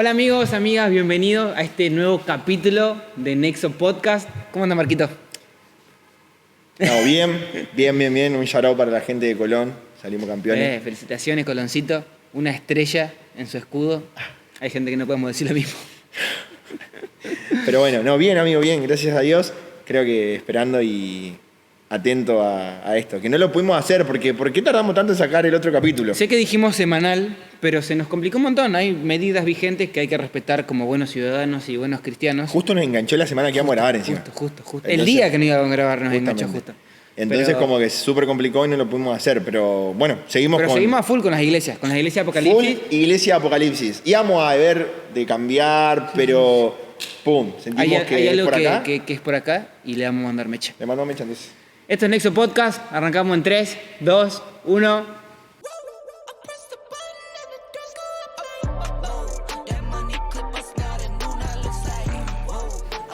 Hola amigos, amigas, bienvenidos a este nuevo capítulo de Nexo Podcast. ¿Cómo anda Marquito? No, bien. Un shout out para la gente de Colón. Salimos campeones. Felicitaciones, Coloncito. Una estrella en su escudo. Hay gente que no podemos decir lo mismo. Pero bueno, bien amigo, bien, gracias a Dios. Creo que esperando y atento a esto. Que no lo pudimos hacer porque ¿por qué tardamos tanto en sacar el otro capítulo? Sé que dijimos semanal, pero se nos complicó un montón. Hay medidas vigentes que hay que respetar como buenos ciudadanos y buenos cristianos. Justo nos enganchó la semana que íbamos a grabar encima. Justo. Entonces, el día que no íbamos a grabar nos enganchó justo. Entonces como que se súper complicó y no lo pudimos hacer, pero bueno, seguimos a full con las iglesias Apocalipsis. Full iglesia Apocalipsis. Íbamos a ver de cambiar, pero pum, sentimos que hay es algo por acá. Que es por acá y le vamos a mandar mecha. Le mandamos mecha entonces. Esto es Nexo Podcast, arrancamos en 3, 2, 1...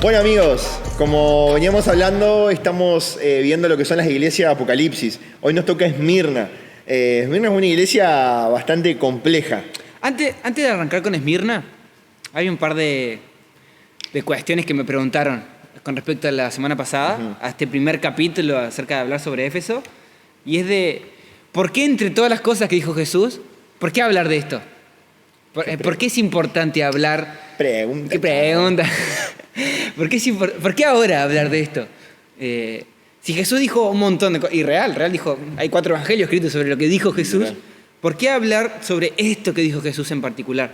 Bueno amigos, como veníamos hablando, estamos viendo lo que son las iglesias de Apocalipsis. Hoy nos toca Esmirna. Esmirna es una iglesia bastante compleja. Antes de arrancar con Esmirna, hay un par de cuestiones que me preguntaron con respecto a la semana pasada, a este primer capítulo acerca de hablar sobre Éfeso, y es de, ¿por qué entre todas las cosas que dijo Jesús, por qué hablar de esto? ¿Por qué es importante hablar? Pregunta. ¿Qué pregunta? ¿Por qué ahora hablar de esto? Si Jesús dijo un montón de cosas, y real dijo, hay 4 evangelios escritos sobre lo que dijo Jesús, ¿por qué hablar sobre esto que dijo Jesús en particular?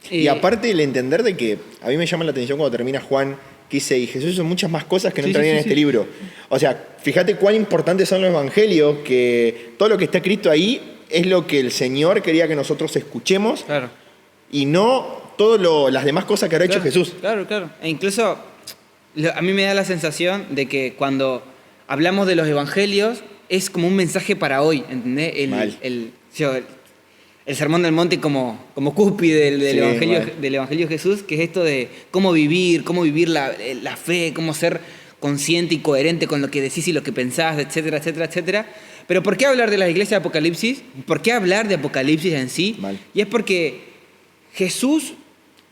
Y aparte el entender de que a mí me llama la atención cuando termina Juan, que dice, y Jesús hizo muchas más cosas que no entrarían en este libro. O sea, fíjate cuán importantes son los evangelios, que todo lo que está escrito ahí es lo que el Señor quería que nosotros escuchemos. Claro. Y no todas las demás cosas que habrá hecho Jesús. Claro. E incluso a mí me da la sensación de que cuando hablamos de los evangelios es como un mensaje para hoy, ¿entendés? El sermón del monte como cúspide del evangelio de Jesús, que es esto de cómo vivir la fe, cómo ser consciente y coherente con lo que decís y lo que pensás, etcétera. Pero ¿por qué hablar de la iglesia de Apocalipsis? ¿Por qué hablar de Apocalipsis en sí? Y es porque Jesús,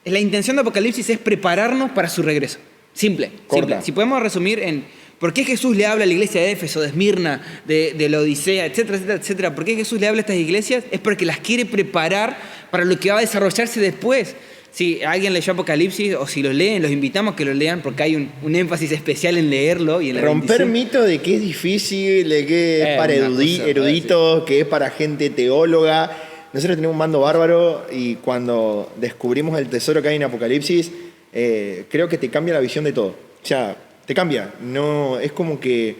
la intención de Apocalipsis es prepararnos para su regreso. Simple. Si podemos resumir en por qué Jesús le habla a la iglesia de Éfeso, de Esmirna, de la Odisea, etcétera. ¿Por qué Jesús le habla a estas iglesias? Es porque las quiere preparar para lo que va a desarrollarse después. Si alguien leyó Apocalipsis o si lo leen, los invitamos a que lo lean porque hay un énfasis especial en leerlo y en la romper mito de que es difícil, de que es para eruditos, que es para gente teóloga. Nosotros tenemos un mando bárbaro y cuando descubrimos el tesoro que hay en Apocalipsis, creo que te cambia la visión de todo. O sea, te cambia. No, es como que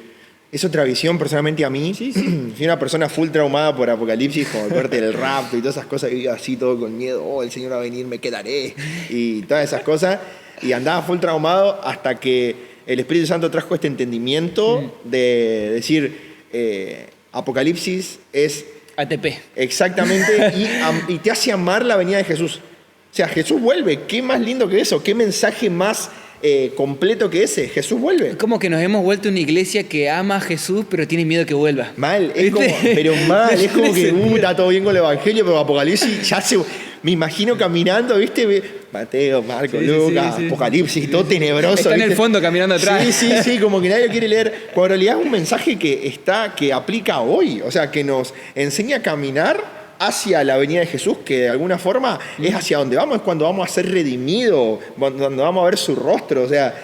es otra visión personalmente a mí. Sí. Soy una persona full traumada por Apocalipsis, como el parte del rapto y todas esas cosas, que iba así todo con miedo, el Señor va a venir, me quedaré, y todas esas cosas. Y andaba full traumado hasta que el Espíritu Santo trajo este entendimiento de decir, Apocalipsis es ATP. Exactamente, y te hace amar la venida de Jesús. O sea, Jesús vuelve. ¿Qué más lindo que eso? ¿Qué mensaje más completo que ese? Jesús vuelve. Es como que nos hemos vuelto una iglesia que ama a Jesús, pero tiene miedo que vuelva. Es como que está todo bien con el evangelio, pero Apocalipsis ya me imagino caminando, ¿viste? Mateo, Marcos, Lucas, Apocalipsis, todo tenebroso. Está ¿viste? En el fondo caminando atrás. Sí, como que nadie lo quiere leer. Cuando en realidad es un mensaje que aplica hoy, o sea, que nos enseña a caminar hacia la venida de Jesús, que de alguna forma es hacia donde vamos, es cuando vamos a ser redimidos, cuando vamos a ver su rostro, o sea,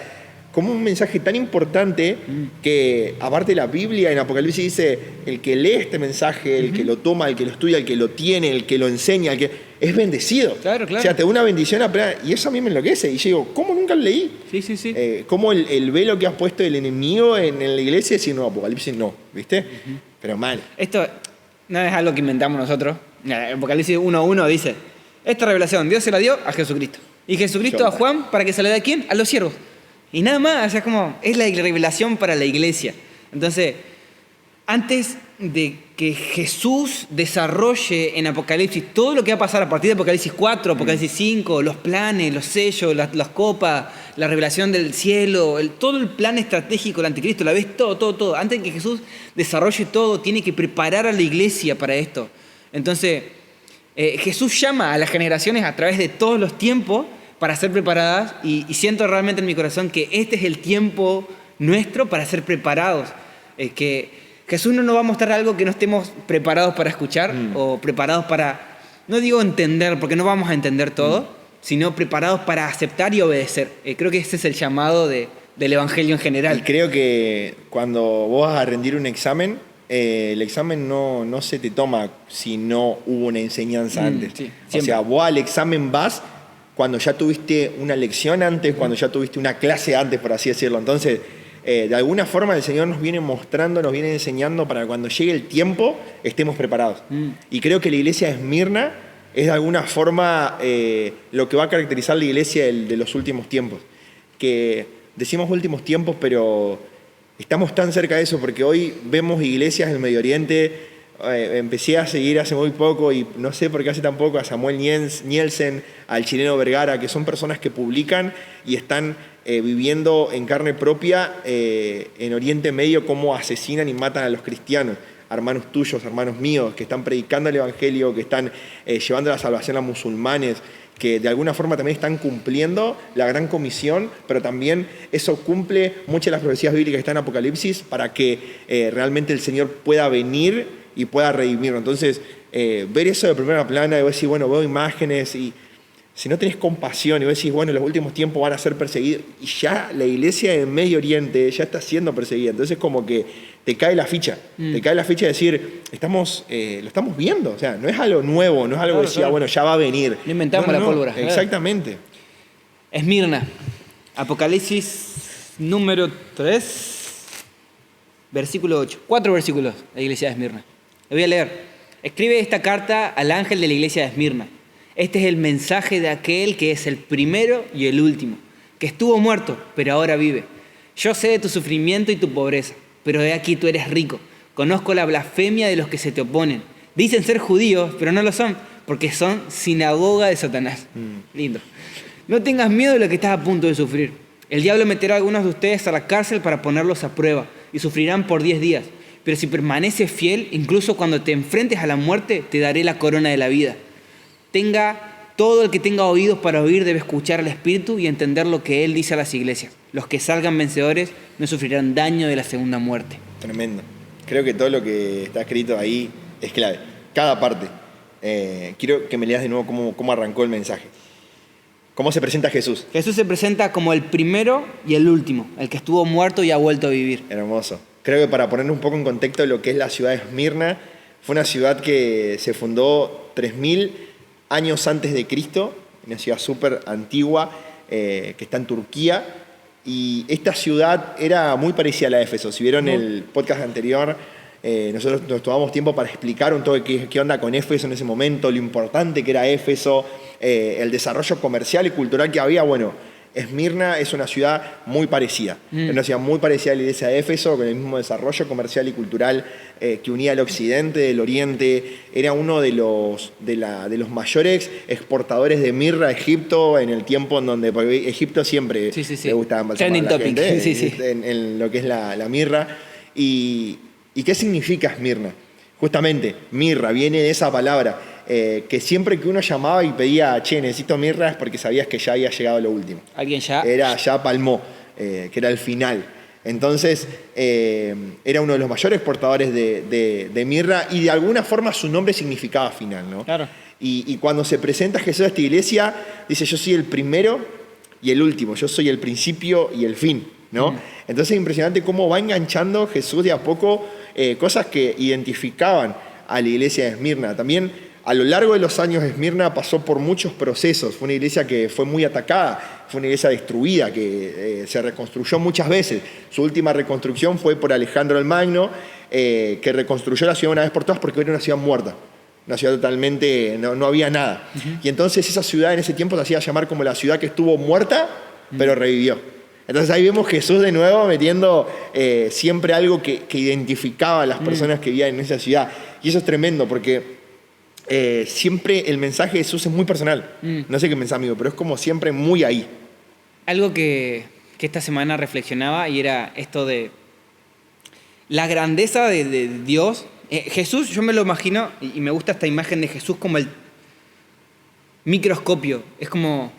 como un mensaje tan importante que, aparte la Biblia en Apocalipsis dice, el que lee este mensaje, el que lo toma, el que lo estudia, el que lo tiene, el que lo enseña, el que es bendecido. Claro. O sea, te da una bendición y eso a mí me enloquece. Y yo digo, ¿cómo nunca lo leí? Sí. ¿Cómo el velo que has puesto el enemigo en la iglesia? Si no, Apocalipsis no, ¿viste? Pero mal. Esto no es algo que inventamos nosotros. Apocalipsis 1:1 dice, esta revelación Dios se la dio a Jesucristo. Y Jesucristo a Juan, ¿para que se la dé a quién? A los siervos. Y nada más, o sea, es la revelación para la iglesia. Entonces, antes de que Jesús desarrolle en Apocalipsis todo lo que va a pasar a partir de Apocalipsis 4, Apocalipsis 5, los planes, los sellos, las copas, la revelación del cielo, todo el plan estratégico del anticristo, la ves todo. Antes de que Jesús desarrolle todo, tiene que preparar a la iglesia para esto. Entonces, Jesús llama a las generaciones a través de todos los tiempos para ser preparadas y siento realmente en mi corazón que este es el tiempo nuestro para ser preparados. Que Jesús no nos va a mostrar algo que no estemos preparados para escuchar o preparados para, no digo entender, porque no vamos a entender todo, sino preparados para aceptar y obedecer. Creo que ese es el llamado del Evangelio en general. Y creo que cuando vos vas a rendir un examen, el examen no se te toma si no hubo una enseñanza antes. Sí, o sea, vos al examen vas cuando ya tuviste una lección antes, cuando ya tuviste una clase antes, por así decirlo. Entonces, de alguna forma el Señor nos viene mostrando, nos viene enseñando para cuando llegue el tiempo estemos preparados. Y creo que la iglesia de Esmirna es de alguna forma lo que va a caracterizar la iglesia de los últimos tiempos. Que decimos últimos tiempos, pero estamos tan cerca de eso porque hoy vemos iglesias en el Medio Oriente. Empecé a seguir hace muy poco y no sé por qué hace tan poco a Samuel Nielsen, al chileno Vergara, que son personas que publican y están viviendo en carne propia en Oriente Medio cómo asesinan y matan a los cristianos, hermanos tuyos, hermanos míos, que están predicando el Evangelio, que están llevando la salvación a musulmanes, que de alguna forma también están cumpliendo la gran comisión, pero también eso cumple muchas de las profecías bíblicas que están en Apocalipsis para que realmente el Señor pueda venir y pueda redimirlo. Entonces, ver eso de primera plana y vos decís, bueno, veo imágenes y si no tenés compasión y vos decís, bueno, en los últimos tiempos van a ser perseguidos y ya la iglesia en Medio Oriente ya está siendo perseguida. Entonces, como que te cae la ficha. Te cae la ficha de decir, lo estamos viendo. O sea, no es algo nuevo, no es algo que decía, bueno, ya va a venir. No inventamos la pólvora. Exactamente. Esmirna, Apocalipsis número 3, versículo 8. 4 versículos, la iglesia de Esmirna. Lo voy a leer. Escribe esta carta al ángel de la iglesia de Esmirna. Este es el mensaje de aquel que es el primero y el último, que estuvo muerto, pero ahora vive. Yo sé de tu sufrimiento y tu pobreza, pero he aquí tú eres rico. Conozco la blasfemia de los que se te oponen. Dicen ser judíos, pero no lo son, porque son sinagoga de Satanás. Lindo. No tengas miedo de lo que estás a punto de sufrir. El diablo meterá a algunos de ustedes a la cárcel para ponerlos a prueba y sufrirán por 10 días. Pero si permaneces fiel, incluso cuando te enfrentes a la muerte, te daré la corona de la vida. Todo el que tenga oídos para oír debe escuchar al Espíritu y entender lo que Él dice a las iglesias. Los que salgan vencedores no sufrirán daño de la segunda muerte. Tremendo. Creo que todo lo que está escrito ahí es clave. Cada parte. Quiero que me leas de nuevo cómo arrancó el mensaje. ¿Cómo se presenta Jesús? Jesús se presenta como el primero y el último, el que estuvo muerto y ha vuelto a vivir. Hermoso. Creo que para poner un poco en contexto lo que es la ciudad de Esmirna, fue una ciudad que se fundó 3000 años antes de Cristo, una ciudad súper antigua que está en Turquía. Y esta ciudad era muy parecida a la de Éfeso. Si vieron el podcast anterior, nosotros nos tomamos tiempo para explicar un toque qué onda con Éfeso en ese momento, lo importante que era Éfeso, el desarrollo comercial y cultural que había. Bueno, Esmirna es una ciudad muy parecida. Es una ciudad muy parecida a la iglesia de Éfeso, con el mismo desarrollo comercial y cultural que unía al occidente, el oriente. Era uno de los mayores exportadores de mirra a Egipto en el tiempo en donde, porque Egipto siempre le gustaba embalsamar a la gente, en lo que es la mirra. ¿Y qué significa Esmirna? Justamente, mirra, viene de esa palabra. Que siempre que uno llamaba y pedía, che, necesito mirra, es porque sabías que ya había llegado lo último. ¿Alguien ya? Ya palmó, que era el final. Entonces, era uno de los mayores exportadores de mirra y de alguna forma su nombre significaba final, ¿no? Claro. Y cuando se presenta Jesús a esta iglesia, dice, yo soy el primero y el último, yo soy el principio y el fin, ¿no? Entonces es impresionante cómo va enganchando Jesús de a poco cosas que identificaban a la iglesia de Esmirna. También a lo largo de los años Esmirna pasó por muchos procesos. Fue una iglesia que fue muy atacada, fue una iglesia destruida, que se reconstruyó muchas veces. Su última reconstrucción fue por Alejandro el Magno, que reconstruyó la ciudad una vez por todas porque era una ciudad muerta. Una ciudad totalmente, no había nada. Y entonces esa ciudad en ese tiempo se hacía llamar como la ciudad que estuvo muerta, pero revivió. Entonces ahí vemos Jesús de nuevo metiendo siempre algo que identificaba a las personas que vivían en esa ciudad. Y eso es tremendo porque siempre el mensaje de Jesús es muy personal. No sé qué pensás, amigo, pero es como siempre muy ahí. Algo que esta semana reflexionaba y era esto de la grandeza de Dios. Jesús, yo me lo imagino, y me gusta esta imagen de Jesús como microscopio. Es como,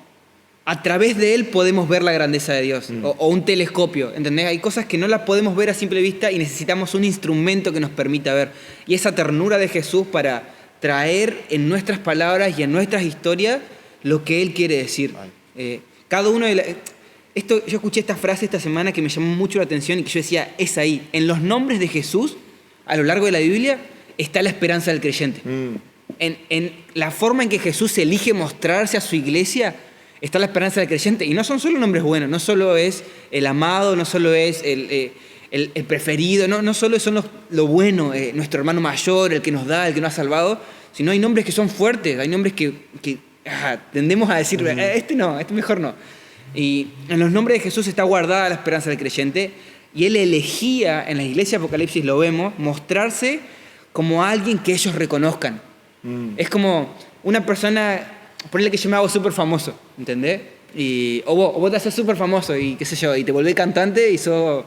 a través de él podemos ver la grandeza de Dios. O un telescopio, ¿entendés? Hay cosas que no las podemos ver a simple vista y necesitamos un instrumento que nos permita ver. Y esa ternura de Jesús para traer en nuestras palabras y en nuestras historias lo que Él quiere decir. Cada uno de yo escuché esta frase esta semana que me llamó mucho la atención y que yo decía, es ahí. En los nombres de Jesús, a lo largo de la Biblia, está la esperanza del creyente. En la forma en que Jesús elige mostrarse a su iglesia, está la esperanza del creyente. Y no son solo nombres buenos, no solo es el amado, no solo es el preferido, no solo son lo bueno, nuestro hermano mayor, el que nos da, el que nos ha salvado, sino hay nombres que son fuertes, hay nombres que tendemos a decir, este no, este mejor no. Y en los nombres de Jesús está guardada la esperanza del creyente, y Él elegía, en la iglesia de Apocalipsis lo vemos, mostrarse como alguien que ellos reconozcan. Es como una persona, ponle que yo me hago súper famoso, ¿entendés? O vos te haces súper famoso y qué sé yo, y te volvés cantante y sos...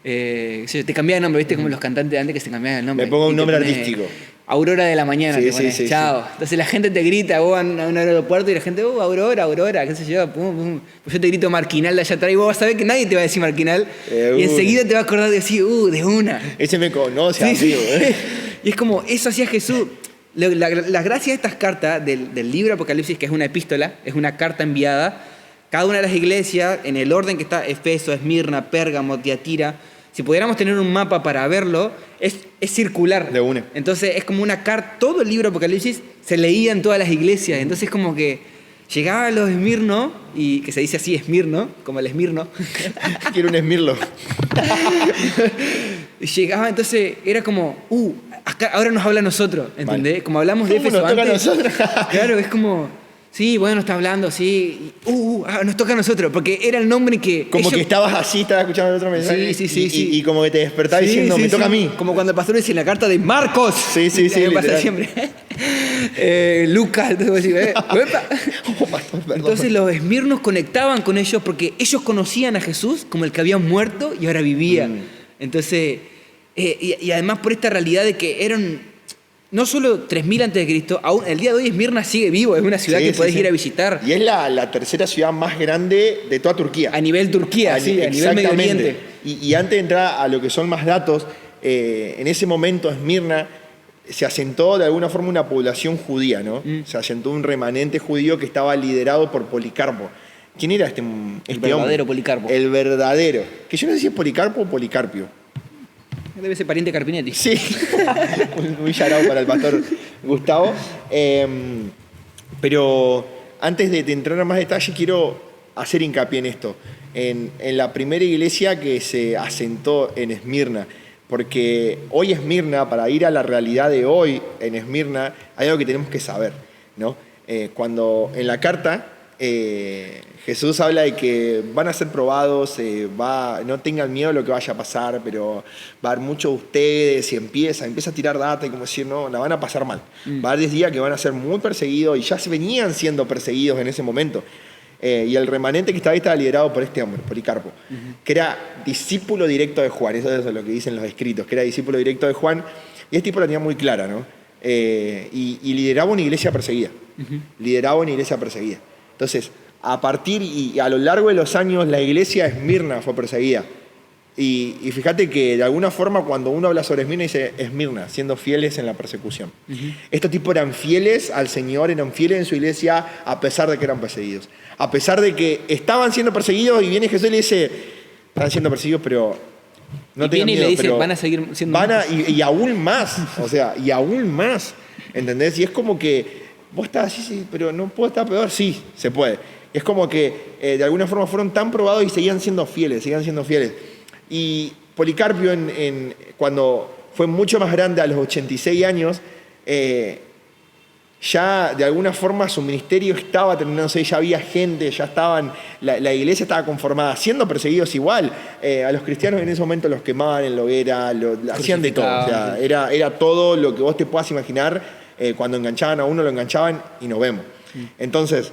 te cambiás de nombre, ¿viste? Como los cantantes de antes que se cambiaban el nombre. Me pongo un nombre artístico. Aurora de la mañana, te pones, chao. Entonces la gente te grita, vos a un aeropuerto y la gente, Aurora, qué sé yo, pum, pum. Pues yo te grito Marquinal de allá atrás y vos vas a saber que nadie te va a decir Marquinal. Y enseguida te vas a acordar de decir, de una. Ese me conoce, amigo. Y es como, eso hacía Jesús. La gracia de estas cartas del libro Apocalipsis, que es una epístola, es una carta enviada, cada una de las iglesias, en el orden que está, Efeso, Esmirna, Pérgamo, Tiatira, si pudiéramos tener un mapa para verlo, es circular. De una. Entonces es como una carta, todo el libro Apocalipsis se leía en todas las iglesias, entonces como que llegaba a los Esmirno, y que se dice así Esmirno, como el Esmirno. Quiero un Esmirlo. Llegaba, entonces era como, acá ahora nos habla a nosotros, ¿entendés? Vale. Como hablamos de Éfeso nos toca antes. A nosotros. Claro, es como... Sí, bueno, está hablando, sí. Nos toca a nosotros, porque era el nombre que... Como que estabas así, estabas escuchando el otro mensaje. Sí. Y como que te despertabas diciendo, me toca a mí. Como cuando el pastor dice la carta de Marcos. Sí. Me pasa siempre. Lucas, entonces vos decís, Entonces los esmirnos conectaban con ellos porque ellos conocían a Jesús como el que había muerto y ahora vivía. Entonces, y además por esta realidad de que eran... No solo 3000 a.C., aún el día de hoy Esmirna sigue vivo, es una ciudad que podés ir a visitar. Y es la tercera ciudad más grande de toda Turquía. A nivel Turquía, a nivel Medio Oriente. Y antes de entrar a lo que son más datos, en ese momento Esmirna se asentó de alguna forma una población judía, ¿no? Se asentó un remanente judío que estaba liderado por Policarpo. ¿Quién era este verdadero hombre? Policarpo. El verdadero. Que yo no sé si es Policarpo o Policarpio. Debe ser pariente de Carpinetti. Sí, muy charado para el pastor Gustavo. Pero antes de entrar en más detalle, quiero hacer hincapié en esto. En la primera iglesia que se asentó en Esmirna. Porque hoy Esmirna, para ir a la realidad de hoy en Esmirna, hay algo que tenemos que saber, ¿no? Cuando en la carta... Jesús habla de que van a ser probados, no tengan miedo de lo que vaya a pasar, pero va a haber muchos de ustedes y empieza a tirar data y como decir, no, la van a pasar mal. Va a haber 10 días que van a ser muy perseguidos y ya se venían siendo perseguidos en ese momento. Y el remanente que estaba ahí estaba liderado por este hombre, Policarpo, que era discípulo directo de Juan, eso es lo que dicen los escritos, que era discípulo directo de Juan, y este tipo la tenía muy clara, ¿no? Y lideraba una iglesia perseguida. Entonces, a partir y a lo largo de los años, la iglesia de Esmirna fue perseguida. Y fíjate que de alguna forma cuando uno habla sobre Esmirna, dice Esmirna, siendo fieles en la persecución. Estos tipos eran fieles al Señor, eran fieles en su iglesia a pesar de que eran perseguidos. A pesar de que estaban siendo perseguidos y viene Jesús y le dice, están siendo perseguidos, pero no tengan miedo. Y le dice, van a seguir siendo y aún más, o sea, y aún más, ¿entendés? Y es como que vos estás así, sí, pero no puedo estar peor, sí, se puede. Es como que de alguna forma fueron tan probados y seguían siendo fieles. Y Policarpio, cuando fue mucho más grande, a los 86 años, ya de alguna forma su ministerio estaba terminándose, ya había gente, ya estaban, la iglesia estaba conformada, siendo perseguidos igual. A los cristianos en ese momento los quemaban en la hoguera, hacían de todo. O sea, era todo lo que vos te puedas imaginar. Cuando enganchaban a uno, lo enganchaban y nos vemos. Entonces,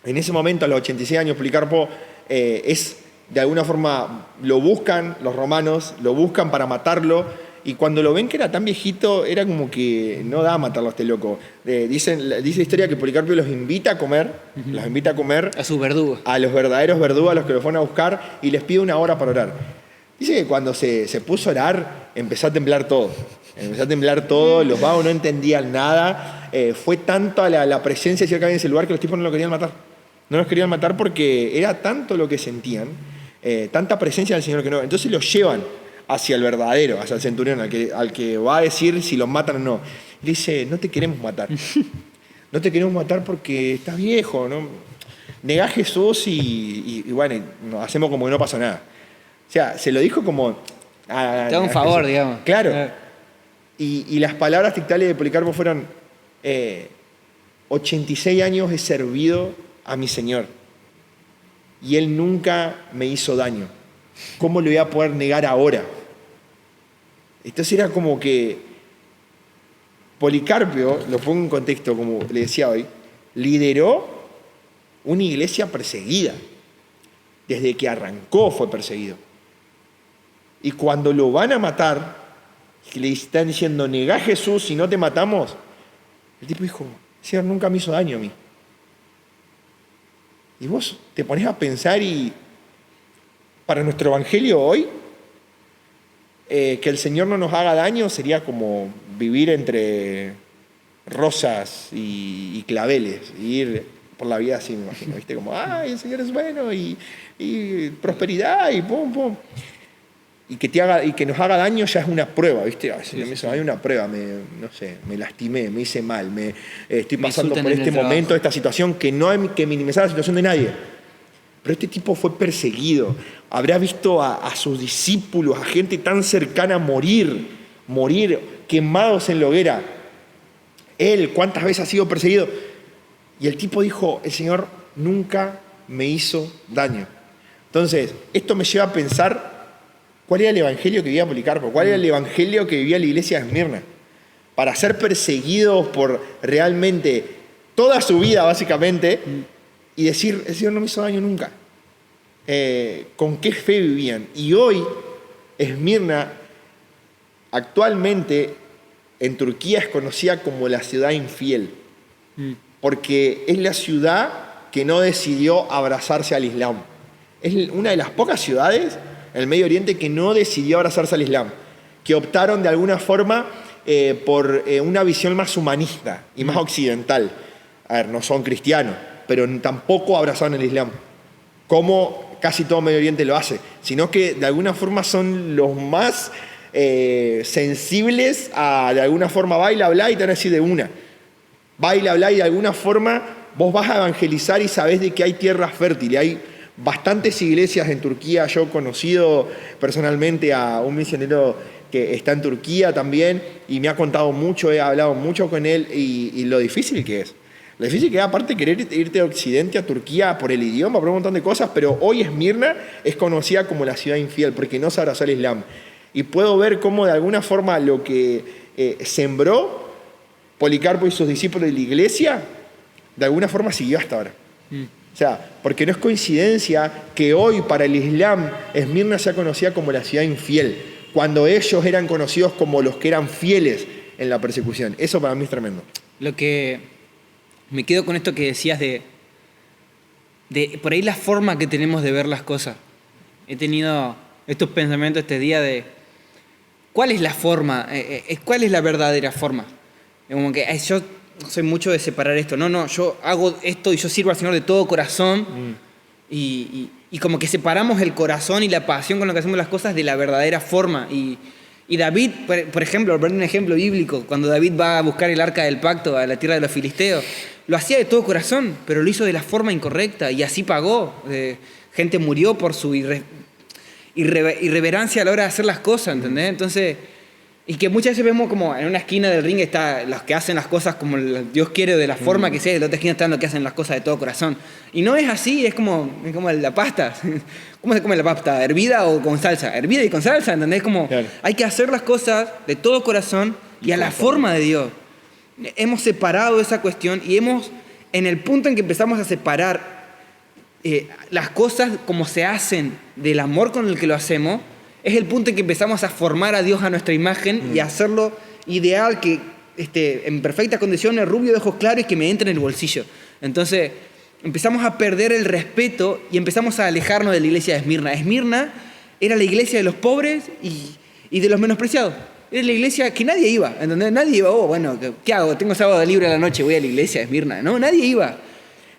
en ese momento, a los 86 años, Policarpo de alguna forma, lo buscan los romanos, lo buscan para matarlo, y cuando lo ven que era tan viejito, era como que no da a matarlo a este loco. Dice la historia que Policarpio los invita a comer, a sus verdugos, a los verdaderos verdugos, a los que los fueron a buscar, y les pide una hora para orar. Dice que cuando se puso a orar, empezó a temblar todo. Los vagos no entendían nada. Fue tanto la presencia de cerca en ese lugar que los tipos no lo querían matar. No los querían matar porque era tanto lo que sentían, tanta presencia del Señor que no. Entonces los llevan hacia el verdadero, hacia el centurión, al que va a decir si los matan o no. Y dice, no te queremos matar. No te queremos matar porque estás viejo, ¿no? Negá a Jesús y bueno, nos hacemos como que no pasó nada. O sea, se lo dijo como... te da un favor, Jesús. Digamos. Claro. Y las palabras textuales de Policarpo fueron, 86 años he servido a mi Señor y Él nunca me hizo daño. ¿Cómo le voy a poder negar ahora? Entonces era como que Policarpio, lo pongo en contexto como le decía hoy, lideró una iglesia perseguida. Desde que arrancó fue perseguido. Y cuando lo van a matar, le están diciendo, negá a Jesús y no te matamos, el tipo dijo, Señor nunca me hizo daño a mí. Y vos te pones a pensar y para nuestro evangelio hoy, que el Señor no nos haga daño sería como vivir entre rosas y claveles, y ir por la vida así, me imagino, ¿viste? Como, ay, el Señor es bueno, y prosperidad, y pum, pum. Y que nos haga daño ya es una prueba, ¿viste? Hay una prueba, no sé, me lastimé, me hice mal, estoy pasando por este momento, esta situación, que no hay que minimizar la situación de nadie. Pero este tipo fue perseguido, habrá visto a sus discípulos, a gente tan cercana morir quemados en la hoguera. Él, ¿cuántas veces ha sido perseguido? Y el tipo dijo, el Señor nunca me hizo daño. Entonces, esto me lleva a pensar cuál era el evangelio que vivía Policarpo, cuál era el evangelio que vivía la iglesia de Esmirna. Para ser perseguidos por realmente toda su vida, básicamente, y decir, el Señor no me hizo daño nunca. ¿Con qué fe vivían? Y hoy, Esmirna, actualmente, en Turquía es conocida como la ciudad infiel, porque es la ciudad que no decidió abrazarse al Islam. Es una de las pocas ciudades en el Medio Oriente que no decidió abrazarse al Islam, que optaron de alguna forma por una visión más humanista y más occidental. A ver, no son cristianos, pero tampoco abrazaron el Islam, como casi todo Medio Oriente lo hace, sino que de alguna forma son los más sensibles a, de alguna forma, baila, habla y te van a decir de una. Baila, habla y de alguna forma vos vas a evangelizar y sabés de que hay tierra fértil. Hay bastantes iglesias en Turquía. Yo he conocido personalmente a un misionero que está en Turquía también y me ha contado mucho, he hablado mucho con él y lo difícil que es. Lo difícil que es, aparte de querer irte de Occidente a Turquía por el idioma, por un montón de cosas, pero hoy Esmirna es conocida como la ciudad infiel porque no se abrazó al Islam. Y puedo ver cómo de alguna forma lo que sembró Policarpo y sus discípulos de la iglesia, de alguna forma siguió hasta ahora. O sea, porque no es coincidencia que hoy para el Islam Esmirna sea conocida como la ciudad infiel, cuando ellos eran conocidos como los que eran fieles en la persecución. Eso para mí es tremendo. Lo que me quedo con esto que decías de por ahí la forma que tenemos de ver las cosas. He tenido estos pensamientos este día de ¿cuál es la forma? ¿Cuál es la verdadera forma? Como que yo no soy mucho de separar esto. No, yo hago esto y yo sirvo al Señor de todo corazón. Y como que separamos el corazón y la pasión con lo que hacemos las cosas de la verdadera forma. Y David, por ejemplo, por un ejemplo bíblico, cuando David va a buscar el arca del pacto a la tierra de los filisteos, lo hacía de todo corazón, pero lo hizo de la forma incorrecta y así pagó. Gente murió por su irreverencia a la hora de hacer las cosas, ¿entendés? Entonces, y que muchas veces vemos como en una esquina del ring está los que hacen las cosas como Dios quiere, de la forma que sea, y en la otra esquina están los que hacen las cosas de todo corazón. Y no es así, es como la pasta. ¿Cómo se come la pasta? ¿Hervida o con salsa? Hervida y con salsa, ¿entendés? Como claro. Hay que hacer las cosas de todo corazón y a la forma de Dios. Hemos separado esa cuestión y en el punto en que empezamos a separar las cosas como se hacen del amor con el que lo hacemos, es el punto en que empezamos a formar a Dios a nuestra imagen y a hacerlo ideal, que en perfectas condiciones, rubio de ojos claros y que me entre en el bolsillo. Entonces empezamos a perder el respeto y empezamos a alejarnos de la iglesia de Esmirna. Esmirna era la iglesia de los pobres y de los menospreciados. Era la iglesia que nadie iba, ¿entendés? Nadie iba, bueno, ¿qué hago? Tengo sábado libre a la noche, voy a la iglesia de Esmirna. No, nadie iba.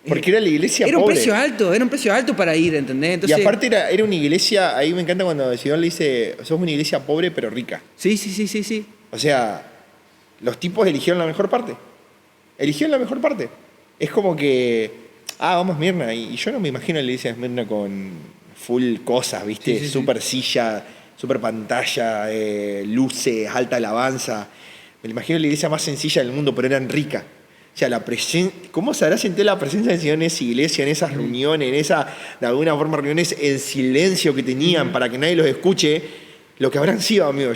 Porque era la iglesia era pobre. Era un precio alto para ir, ¿entendés? Entonces, y aparte era una iglesia, ahí me encanta cuando el Señor le dice, sos una iglesia pobre pero rica. Sí. O sea, los tipos eligieron la mejor parte. Es como que, vamos a Esmirna. Y yo no me imagino la iglesia de Esmirna con full cosas, ¿viste? Sí. Super silla, super pantalla, luces, alta alabanza. Me imagino la iglesia más sencilla del mundo, pero eran ricas. O sea, ¿cómo se habrá sentido la presencia del Señor en esa iglesia, en esas reuniones, de alguna forma, reuniones en silencio que tenían para que nadie los escuche? Lo que habrán sido, amigo.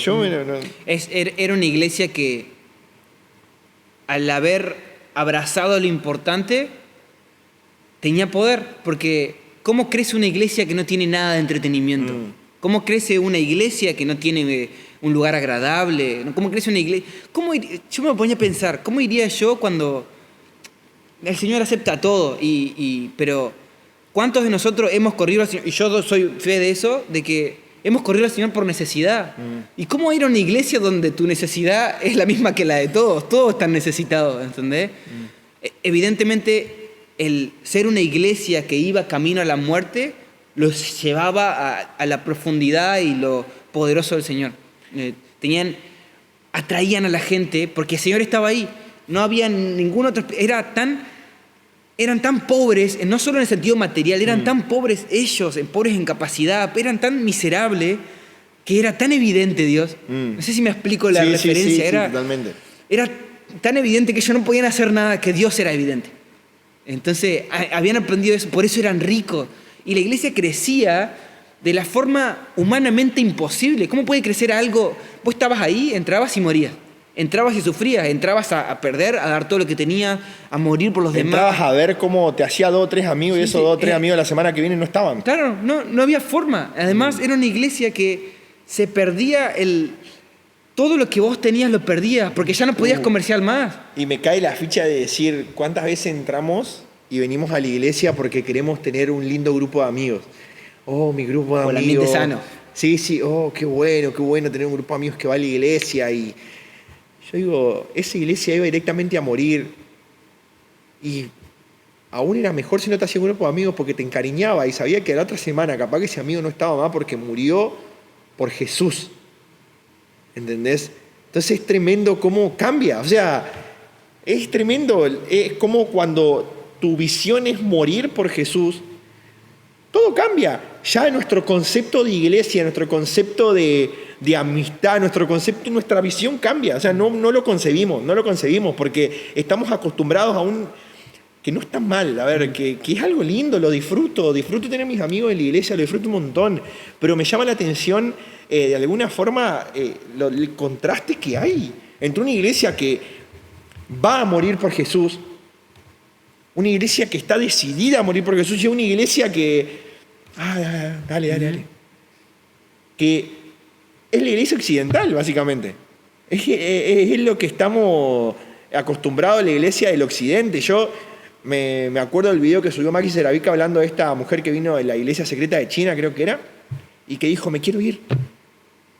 Era una iglesia que, al haber abrazado lo importante, tenía poder. Porque, ¿cómo crece una iglesia que no tiene nada de entretenimiento? ¿Cómo crece una iglesia que no tiene un lugar agradable? ¿Cómo crece una iglesia? Yo me ponía a pensar, ¿cómo iría yo cuando el Señor acepta todo? Pero, ¿cuántos de nosotros hemos corrido al Señor? Y yo soy fe de eso, de que hemos corrido al Señor por necesidad. ¿Y cómo ir a una iglesia donde tu necesidad es la misma que la de todos? Todos están necesitados, ¿entendés? Evidentemente, el ser una iglesia que iba camino a la muerte los llevaba a la profundidad y lo poderoso del Señor. Atraían a la gente porque el Señor estaba ahí. No había ningún otro... Eran tan pobres, no solo en el sentido material, eran tan pobres ellos, pobres en capacidad, eran tan miserables que era tan evidente Dios. No sé si me explico la referencia. Sí, totalmente. Era tan evidente que ellos no podían hacer nada, que Dios era evidente. Entonces habían aprendido eso, por eso eran ricos. Y la iglesia crecía de la forma humanamente imposible. ¿Cómo puede crecer algo? Vos estabas ahí, entrabas y morías. Entrabas y sufrías, entrabas a perder, a dar todo lo que tenías, a morir por los demás. Entrabas a ver cómo te hacía 2 o 3 amigos y esos 2 o 3 amigos la semana que viene no estaban. Claro, no había forma. Además, era una iglesia que se perdía todo lo que vos tenías lo perdías, porque ya no podías comerciar más. Y me cae la ficha de decir, ¿cuántas veces entramos y venimos a la iglesia porque queremos tener un lindo grupo de amigos? Oh, mi grupo de amigos. O el ambiente sano. Sí, oh, qué bueno tener un grupo de amigos que va a la iglesia. Y yo digo, esa iglesia iba directamente a morir. Y aún era mejor si no te hacía un grupo de amigos porque te encariñaba y sabía que la otra semana capaz que ese amigo no estaba más porque murió por Jesús. ¿Entendés? Entonces es tremendo cómo cambia. O sea, es tremendo. Es como cuando tu visión es morir por Jesús, todo cambia. Ya nuestro concepto de iglesia, nuestro concepto de amistad, nuestra visión cambia. O sea, no lo concebimos porque estamos acostumbrados a que no está mal, a ver, que es algo lindo, lo disfruto tener mis amigos en la iglesia, lo disfruto un montón, pero me llama la atención de alguna forma el contraste que hay entre una iglesia que va a morir por Jesús, una iglesia que está decidida a morir por Jesús y una iglesia que dale. Que es la iglesia occidental, básicamente. Es lo que estamos acostumbrados a la iglesia del occidente. Yo me acuerdo del video que subió Maki Seravica hablando de esta mujer que vino de la iglesia secreta de China, creo que era, y que dijo, me quiero ir.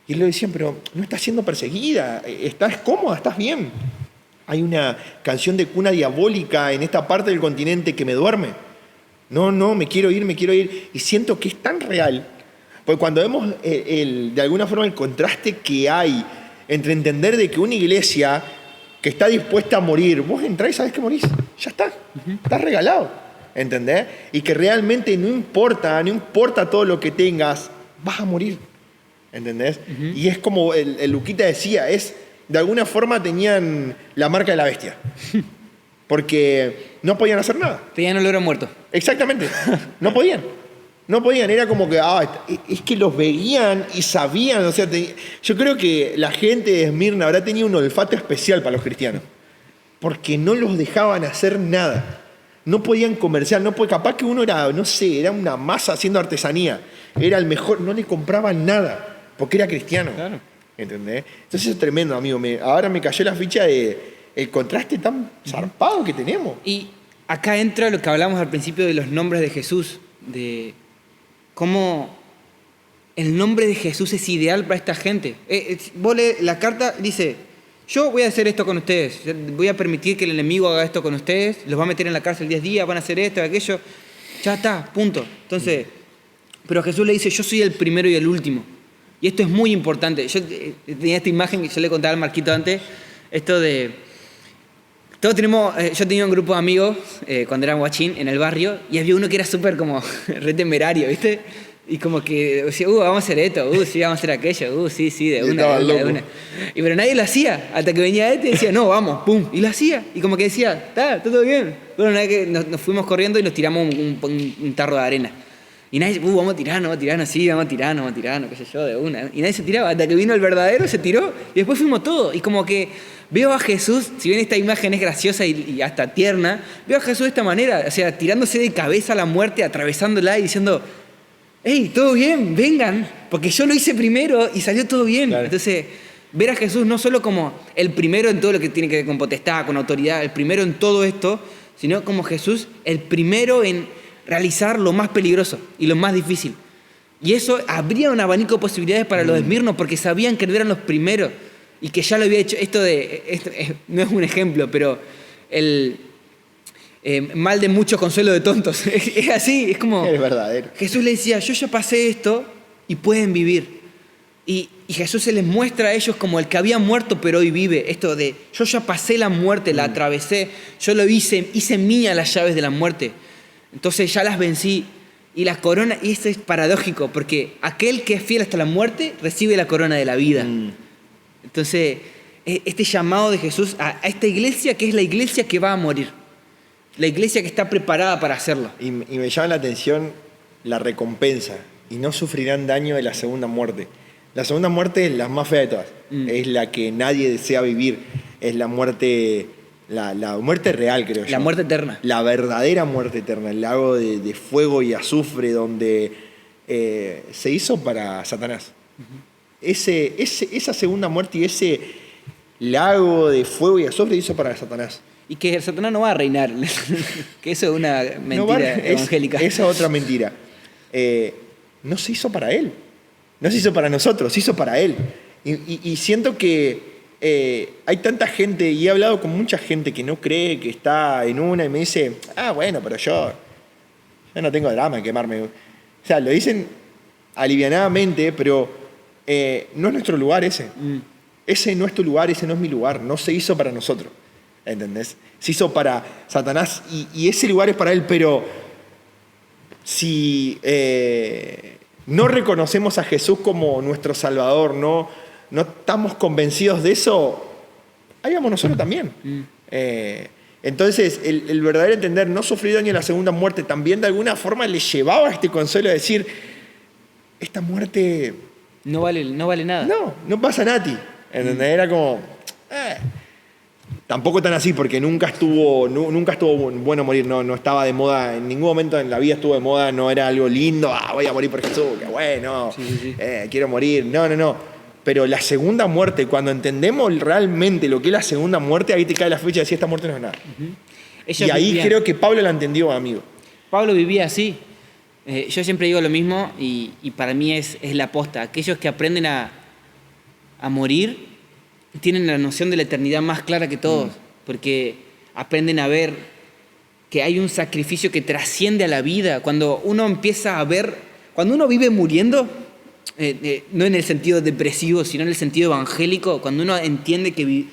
Y él le decían, pero no estás siendo perseguida, estás cómoda, estás bien. Hay una canción de cuna diabólica en esta parte del continente que me duerme. No, me quiero ir. Y siento que es tan real. Porque cuando vemos de alguna forma el contraste que hay entre entender de que una iglesia que está dispuesta a morir, vos entrás y sabés que morís. Ya está. Estás regalado. ¿Entendés? Y que realmente no importa todo lo que tengas, vas a morir. ¿Entendés? Y es como el Luquita decía, de alguna forma tenían la marca de la bestia. Porque no podían hacer nada. Tenían olor a muerto. Exactamente. No podían. Era como que, es que los veían y sabían. O sea, yo creo que la gente de Esmirna habrá tenido un olfato especial para los cristianos. Porque no los dejaban hacer nada. No podían comerciar. Capaz que uno era, no sé, era una masa haciendo artesanía. Era el mejor, no le compraban nada. porque era cristiano. Claro. ¿Entendés? Entonces eso es tremendo, amigo. Ahora me cayó la ficha de el contraste tan zarpado que tenemos. Y acá entra lo que hablamos al principio de los nombres de Jesús, de cómo el nombre de Jesús es ideal para esta gente. Vos lees la carta, dice, yo voy a hacer esto con ustedes, voy a permitir que el enemigo haga esto con ustedes, los va a meter en la cárcel 10 días, van a hacer esto, aquello, ya está, punto. Entonces, pero Jesús le dice, yo soy el primero y el último. Y esto es muy importante. Yo tenía esta imagen que yo le contaba al Marquito antes, esto de... Todos tenemos, yo tenía un grupo de amigos cuando era guachín en el barrio y había uno que era súper como re temerario, ¿viste? Y como que decía, vamos a hacer esto, sí, vamos a hacer aquello, sí, de una. Y pero nadie lo hacía, hasta que venía este y decía, no, vamos, pum, y lo hacía. Y como que decía, está todo bien. Bueno, una vez que nos fuimos corriendo y nos tiramos un tarro de arena. Y nadie dice, vamos a tirarnos, sí, vamos a tirarnos, qué sé yo, de una. Y nadie se tiraba, hasta que vino el verdadero, se tiró, y después fuimos todos. Y como que veo a Jesús, si bien esta imagen es graciosa y hasta tierna, veo a Jesús de esta manera, o sea, tirándose de cabeza a la muerte, atravesándola y diciendo, hey, todo bien, vengan, porque yo lo hice primero y salió todo bien. Claro. Entonces, ver a Jesús no solo como el primero en todo lo que tiene que ver con potestad, con autoridad, el primero en todo esto, sino como Jesús, el primero en realizar lo más peligroso y lo más difícil. Y eso abría un abanico de posibilidades para los Esmirnos porque sabían que eran los primeros y que ya lo había hecho. Esto no es un ejemplo, pero el mal de mucho consuelo de tontos. Es así, es como... Es verdadero. Jesús le decía, yo ya pasé esto y pueden vivir. Y Jesús se les muestra a ellos como el que había muerto pero hoy vive. Esto de, yo ya pasé la muerte, la atravesé, yo lo hice mía las llaves de la muerte. Entonces ya las vencí. Y la corona, y esto es paradójico, porque aquel que es fiel hasta la muerte recibe la corona de la vida. Entonces, este llamado de Jesús a esta iglesia, que es la iglesia que va a morir. La iglesia que está preparada para hacerlo. Y me llama la atención la recompensa. Y no sufrirán daño de la segunda muerte. La segunda muerte es la más fea de todas. Es la que nadie desea vivir. Es la muerte... La muerte real, creo yo. La muerte eterna. La verdadera muerte eterna. El lago de fuego y azufre donde se hizo para Satanás. Esa segunda muerte y ese lago de fuego y azufre se hizo para Satanás. Y que Satanás no va a reinar. Que eso es una mentira evangélica. Esa es otra mentira. No se hizo para él. No se hizo para nosotros, se hizo para él. Y siento que hay tanta gente, y he hablado con mucha gente que no cree, que está en una y me dice, bueno, pero yo no tengo drama en quemarme. O sea, lo dicen alivianadamente, pero no es nuestro lugar ese. Ese no es tu lugar, ese no es mi lugar. No se hizo para nosotros, ¿entendés? Se hizo para Satanás y ese lugar es para él, pero si no reconocemos a Jesús como nuestro Salvador, no estamos convencidos de eso, ahí vamos nosotros también. Entonces, el verdadero entender, no sufrir daño en la segunda muerte, también de alguna forma le llevaba a este consuelo de decir, esta muerte... No vale nada. No pasa nada a ti. Era como... Tampoco tan así, porque nunca estuvo bueno morir, no estaba de moda, en ningún momento en la vida estuvo de moda, no era algo lindo, voy a morir por Jesús, qué bueno, sí. Quiero morir, no. Pero la segunda muerte, cuando entendemos realmente lo que es la segunda muerte, ahí te cae la fecha de decir, esta muerte no es nada. Y ahí creo que Pablo la entendió, amigo. Pablo vivía así. Yo siempre digo lo mismo y para mí es la posta. Aquellos que aprenden a morir tienen la noción de la eternidad más clara que todos, porque aprenden a ver que hay un sacrificio que trasciende a la vida. Cuando uno empieza a ver, cuando uno vive muriendo, no en el sentido depresivo, sino en el sentido evangélico, cuando uno entiende que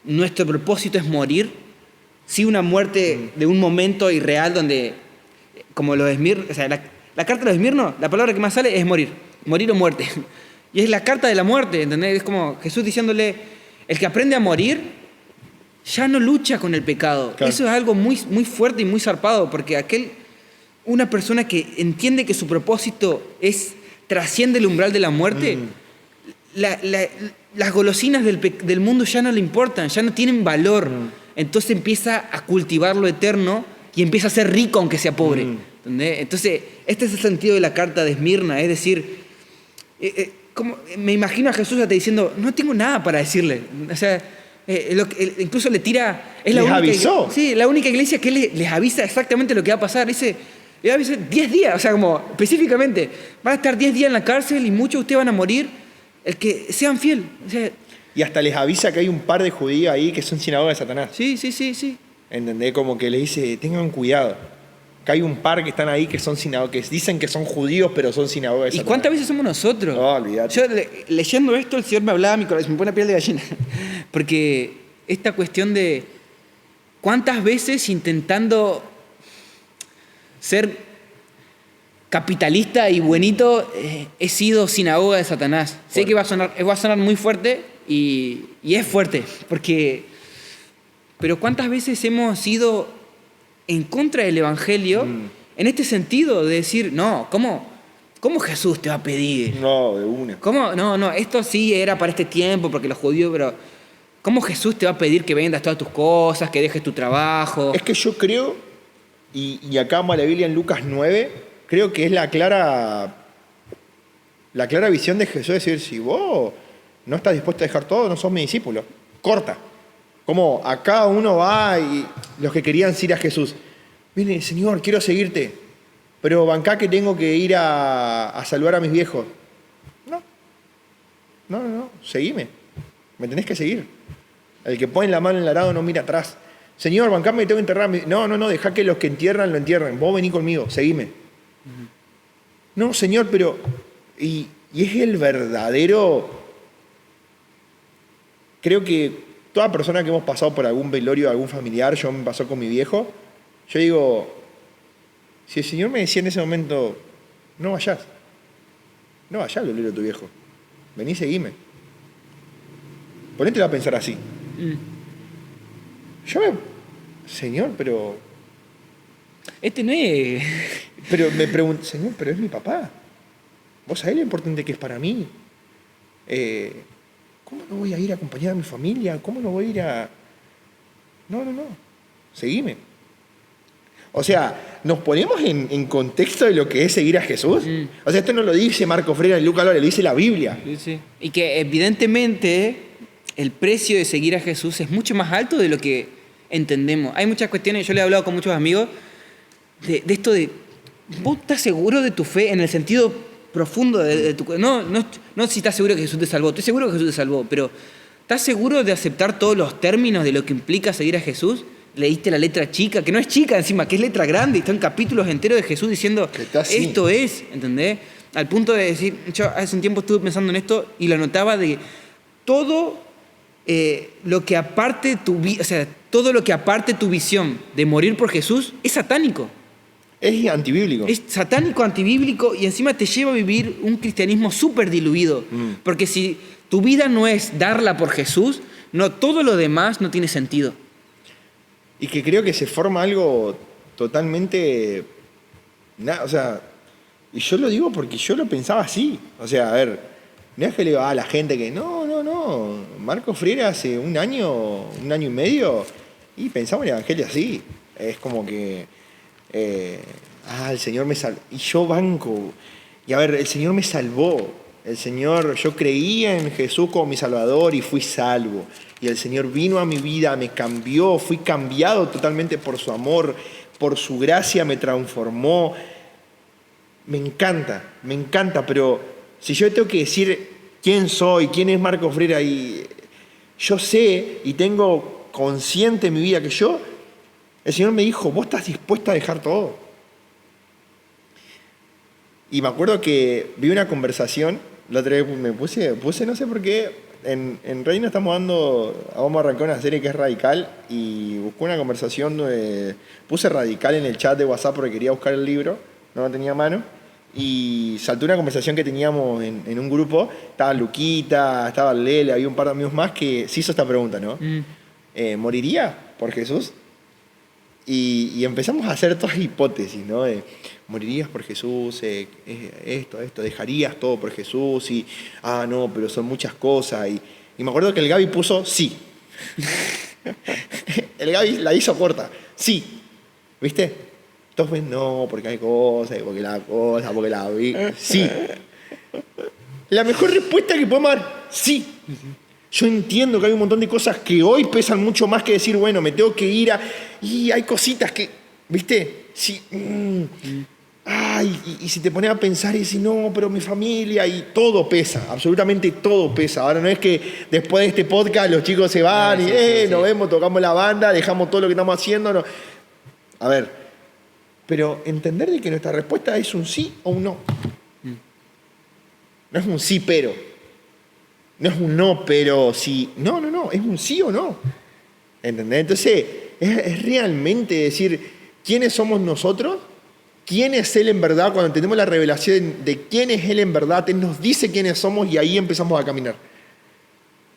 nuestro propósito es morir, sí, una muerte de un momento irreal donde, como los Esmirnos, o sea, la carta de los Esmirnos, la palabra que más sale es morir o muerte. Y es la carta de la muerte, ¿entendés? Es como Jesús diciéndole, el que aprende a morir ya no lucha con el pecado. Claro. Eso es algo muy, muy fuerte y muy zarpado, porque una persona que entiende que su propósito trasciende el umbral de la muerte, las golosinas del mundo ya no le importan, ya no tienen valor. Entonces empieza a cultivar lo eterno y empieza a ser rico aunque sea pobre. Entonces, este es el sentido de la carta de Esmirna, es decir, me imagino a Jesús hasta diciendo, no tengo nada para decirle. O sea, incluso le tira... Es la les única, avisó. Sí, la única iglesia que les avisa exactamente lo que va a pasar. Dice, le avisa 10 días, o sea, como específicamente, van a estar 10 días en la cárcel y muchos de ustedes van a morir. El que sean fiel. O sea, y hasta les avisa que hay un par de judíos ahí que son sinagoga de Satanás. Sí. ¿Entendés? Como que les dice, tengan cuidado. Que hay un par que están ahí que son sinagoga, que dicen que son judíos, pero son sinagoga de Satanás. ¿Y cuántas veces somos nosotros? No, olvídate. Yo leyendo esto, el Señor me hablaba, mi corazón me pone piel de gallina. Porque esta cuestión de cuántas veces intentando ser capitalista y buenito he sido sinagoga de Satanás. Fuerte. Sé que va a sonar muy fuerte y es fuerte, pero cuántas veces hemos ido en contra del Evangelio en este sentido de decir, no, ¿cómo Jesús te va a pedir? No, de una. ¿Cómo? No, esto sí era para este tiempo, porque los judíos, pero ¿cómo Jesús te va a pedir que vendas todas tus cosas, que dejes tu trabajo? Es que yo creo, y acá vamos a la Biblia en Lucas 9, creo que es la clara visión de Jesús, decir, si vos no estás dispuesto a dejar todo, no sos mi discípulo. Corta. Como a cada uno va y los que querían ir a Jesús. Viene, Señor, quiero seguirte, pero bancá que tengo que ir a salvar a mis viejos. No, seguime. Me tenés que seguir. El que pone la mano en el arado no mira atrás. Señor, bancame que tengo que enterrar. No, dejá que los que entierran lo entierren. Vos vení conmigo, seguime. No, Señor, pero... Y es el verdadero... Creo que toda persona que hemos pasado por algún velorio de algún familiar, yo me pasó con mi viejo, yo digo, si el Señor me decía en ese momento, no vayas al velorio de tu viejo, vení, seguime. Ponételo a pensar así. Señor, pero... Este no es... Pero me pregunto, Señor, pero es mi papá. Vos sabés lo importante que es para mí. ¿Cómo no voy a ir a acompañar a mi familia? ¿Cómo no voy a ir a...? No. Seguime. O sea, ¿nos ponemos en contexto de lo que es seguir a Jesús? O sea, esto no lo dice Marco Freire y Lucas Lore, lo dice la Biblia. Sí. Y que evidentemente el precio de seguir a Jesús es mucho más alto de lo que entendemos. Hay muchas cuestiones, yo le he hablado con muchos amigos, de esto de, ¿vos estás seguro de tu fe en el sentido profundo de tu... No si estás seguro que Jesús te salvó, estoy seguro que Jesús te salvó, pero ¿estás seguro de aceptar todos los términos de lo que implica seguir a Jesús? Leíste la letra chica, que no es chica encima, que es letra grande, y están capítulos enteros de Jesús diciendo, esto es, ¿entendés? Al punto de decir, yo hace un tiempo estuve pensando en esto y lo notaba de todo lo que aparte todo lo que aparte tu visión de morir por Jesús es satánico. Es antibíblico. Es satánico, antibíblico y encima te lleva a vivir un cristianismo súper diluido. Porque si tu vida no es darla por Jesús, todo lo demás no tiene sentido. Y que creo que se forma algo totalmente... o sea, y yo lo digo porque yo lo pensaba así. O sea, a ver, no es que le digo a la gente que no. Marco Freire hace un año y medio, y pensamos en el Evangelio así. Es como que... el Señor me salvó. Y yo banco. Y a ver, el Señor me salvó. Yo creía en Jesús como mi Salvador y fui salvo. Y el Señor vino a mi vida, me cambió, fui cambiado totalmente por su amor, por su gracia me transformó. Me encanta, pero si yo tengo que decir quién soy, quién es Marco Freire, y yo sé y tengo consciente en mi vida que el Señor me dijo, ¿vos estás dispuesta a dejar todo? Y me acuerdo que vi una conversación, la otra vez me puse no sé por qué, en Reino vamos a arrancar una serie que es Radical, y busqué una conversación donde puse Radical en el chat de WhatsApp porque quería buscar el libro, no lo tenía a mano, y saltó una conversación que teníamos en un grupo, estaba Luquita, estaba Lele, había un par de amigos más que se hizo esta pregunta, ¿no? ¿Moriría por Jesús? Y empezamos a hacer todas hipótesis, ¿no? ¿Morirías por Jesús? Esto, ¿dejarías todo por Jesús? Y, no, pero son muchas cosas. Y me acuerdo que el Gaby puso sí. El Gaby la hizo corta. Sí. ¿Viste? Entonces, no, porque hay cosas, porque la vi. Sí. La mejor respuesta que podemos dar, sí. Yo entiendo que hay un montón de cosas que hoy pesan mucho más que decir, bueno, me tengo que ir a... Y hay cositas que, ¿viste? Sí, y si te pones a pensar y decís, no, pero mi familia, y todo pesa, absolutamente todo pesa. Ahora no es que después de este podcast los chicos se van nos vemos, tocamos la banda, dejamos todo lo que estamos haciendo. No. A ver, pero entender de que nuestra respuesta es un sí o un no. No es un sí, pero. No es un no, pero sí. No, es un sí o no. ¿Entendés? Entonces, es realmente decir, ¿quiénes somos nosotros? ¿Quién es Él en verdad? Cuando tenemos la revelación de quién es Él en verdad, Él nos dice quiénes somos y ahí empezamos a caminar.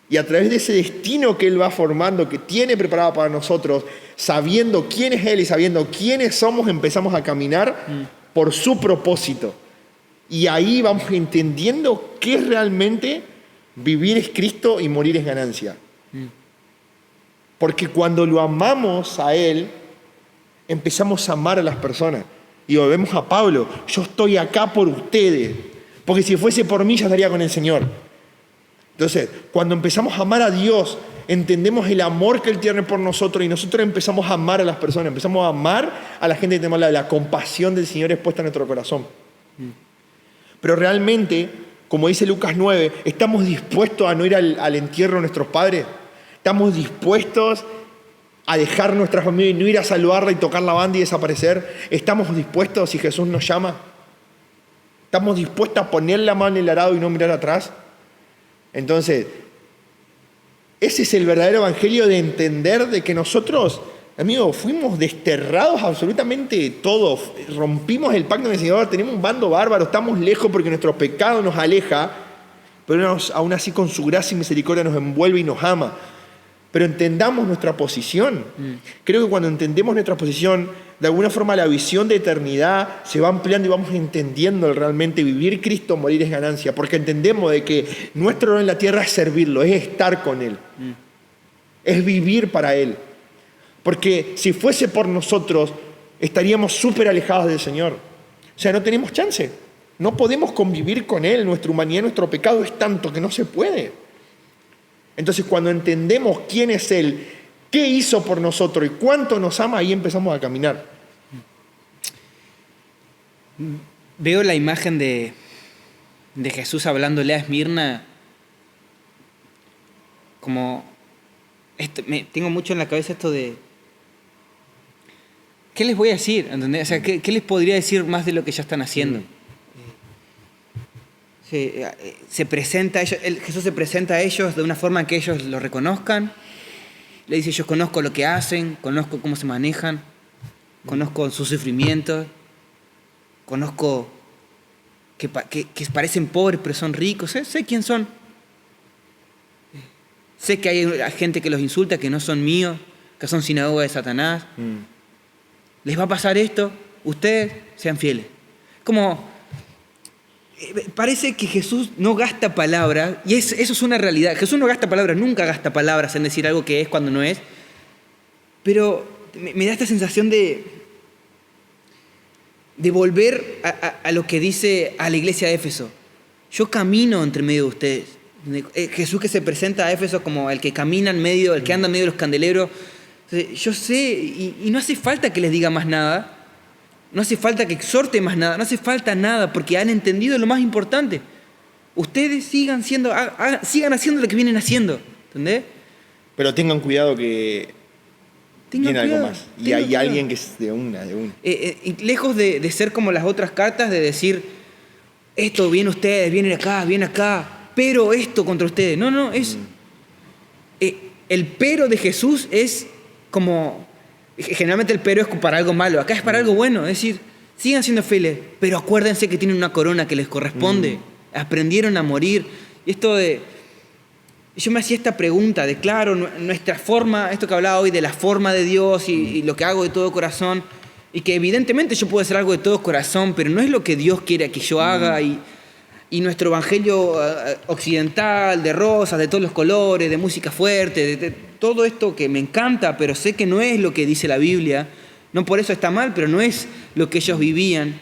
Y a través de ese destino que Él va formando, que tiene preparado para nosotros, sabiendo quién es Él y sabiendo quiénes somos, empezamos a caminar por su propósito. Y ahí vamos entendiendo qué es realmente vivir es Cristo y morir es ganancia. Porque cuando lo amamos a Él, empezamos a amar a las personas. Y volvemos a Pablo, yo estoy acá por ustedes, porque si fuese por mí ya estaría con el Señor. Entonces, cuando empezamos a amar a Dios, entendemos el amor que Él tiene por nosotros y nosotros empezamos a amar a las personas, empezamos a amar a la gente que tenemos la compasión del Señor expuesta en nuestro corazón. Pero realmente, como dice Lucas 9, ¿estamos dispuestos a no ir al entierro de nuestros padres? ¿Estamos dispuestos a dejar nuestra familia y no ir a saludarla y tocar la banda y desaparecer? ¿Estamos dispuestos si Jesús nos llama? ¿Estamos dispuestos a poner la mano en el arado y no mirar atrás? Entonces, ese es el verdadero evangelio de entender de que nosotros, amigos, fuimos desterrados absolutamente todos. Rompimos el pacto con el Señor, tenemos un bando bárbaro, estamos lejos porque nuestro pecado nos aleja, pero aún así con su gracia y misericordia nos envuelve y nos ama. Pero entendamos nuestra posición. Creo que cuando entendemos nuestra posición, de alguna forma la visión de eternidad se va ampliando y vamos entendiendo realmente vivir Cristo, morir es ganancia. Porque entendemos de que nuestro rol en la tierra es servirlo, es estar con Él. Es vivir para Él. Porque si fuese por nosotros, estaríamos súper alejados del Señor. O sea, no tenemos chance. No podemos convivir con Él. Nuestra humanidad, nuestro pecado es tanto que no se puede. Entonces, cuando entendemos quién es Él, qué hizo por nosotros y cuánto nos ama, ahí empezamos a caminar. Veo la imagen de Jesús hablándole a Esmirna como... tengo mucho en la cabeza esto de... ¿Qué les voy a decir? ¿Entendés? O sea, ¿qué les podría decir más de lo que ya están haciendo? Jesús se presenta a ellos de una forma que ellos lo reconozcan. Le dice, yo conozco lo que hacen, conozco cómo se manejan, conozco sus sufrimientos, conozco que parecen pobres pero son ricos, sé quién son. Sé que hay gente que los insulta, que no son míos, que son sinagoga de Satanás. ¿Les va a pasar esto? Ustedes sean fieles. Parece que Jesús no gasta palabras, y eso es una realidad. Jesús no gasta palabras, nunca gasta palabras en decir algo que es cuando no es. Pero me da esta sensación de volver a lo que dice a la iglesia de Éfeso. Yo camino entre medio de ustedes. Jesús que se presenta a Éfeso como el que camina en medio, el que anda en medio de los candeleros. Yo sé, y no hace falta que les diga más nada. No hace falta que exhorte más nada, no hace falta nada, porque han entendido lo más importante. Ustedes sigan haciendo lo que vienen haciendo, ¿entendés? Pero tengan cuidado que viene algo más. Y hay alguien que es de una. Y lejos de ser como las otras cartas, de decir, esto viene ustedes, viene acá, pero esto contra ustedes. No, es... el pero de Jesús es como... Generalmente el pero es para algo malo, acá es para algo bueno, es decir, sigan siendo fieles, pero acuérdense que tienen una corona que les corresponde, aprendieron a morir. Y esto de... Yo me hacía esta pregunta de, claro, nuestra forma, esto que hablaba hoy de la forma de Dios y lo que hago de todo corazón, y que evidentemente yo puedo hacer algo de todo corazón, pero no es lo que Dios quiere que yo haga, y nuestro evangelio occidental, de rosas, de todos los colores, de música fuerte, de todo esto que me encanta, pero sé que no es lo que dice la Biblia. No por eso está mal, pero no es lo que ellos vivían.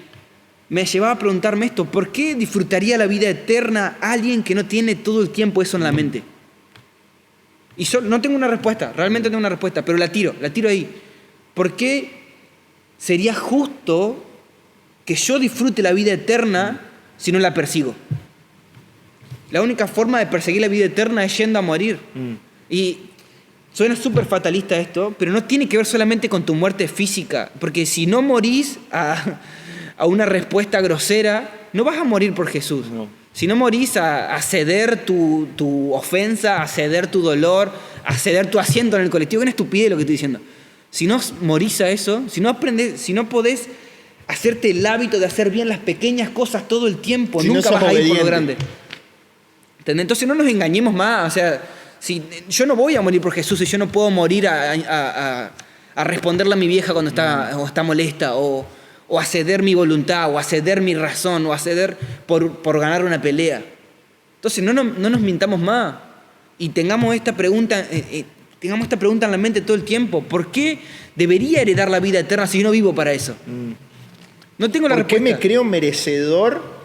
me llevaba a preguntarme esto: ¿por qué disfrutaría la vida eterna alguien que no tiene todo el tiempo eso en la mente? Y yo no tengo una respuesta, realmente no tengo una respuesta, pero la tiro ahí. ¿Por qué sería justo que yo disfrute la vida eterna si no la persigo? La única forma de perseguir la vida eterna es yendo a morir. Y suena súper fatalista esto, pero no tiene que ver solamente con tu muerte física, porque si no morís a una respuesta grosera, no vas a morir por Jesús. No. Si no morís a ceder tu ofensa, a ceder tu dolor, a ceder tu asiento en el colectivo, qué estupidez lo que estoy diciendo. Si no morís a eso, si no podés hacerte el hábito de hacer bien las pequeñas cosas todo el tiempo, nunca vas a ir por lo grande. Entonces no nos engañemos más. O sea, si yo no voy a morir por Jesús y yo no puedo morir a responderle a mi vieja cuando está molesta, o a ceder mi voluntad, o a ceder mi razón, o a ceder por ganar una pelea. Entonces no nos mintamos más y tengamos esta pregunta en la mente todo el tiempo. ¿Por qué debería heredar la vida eterna si yo no vivo para eso? No tengo la respuesta. ¿Por qué me creo merecedor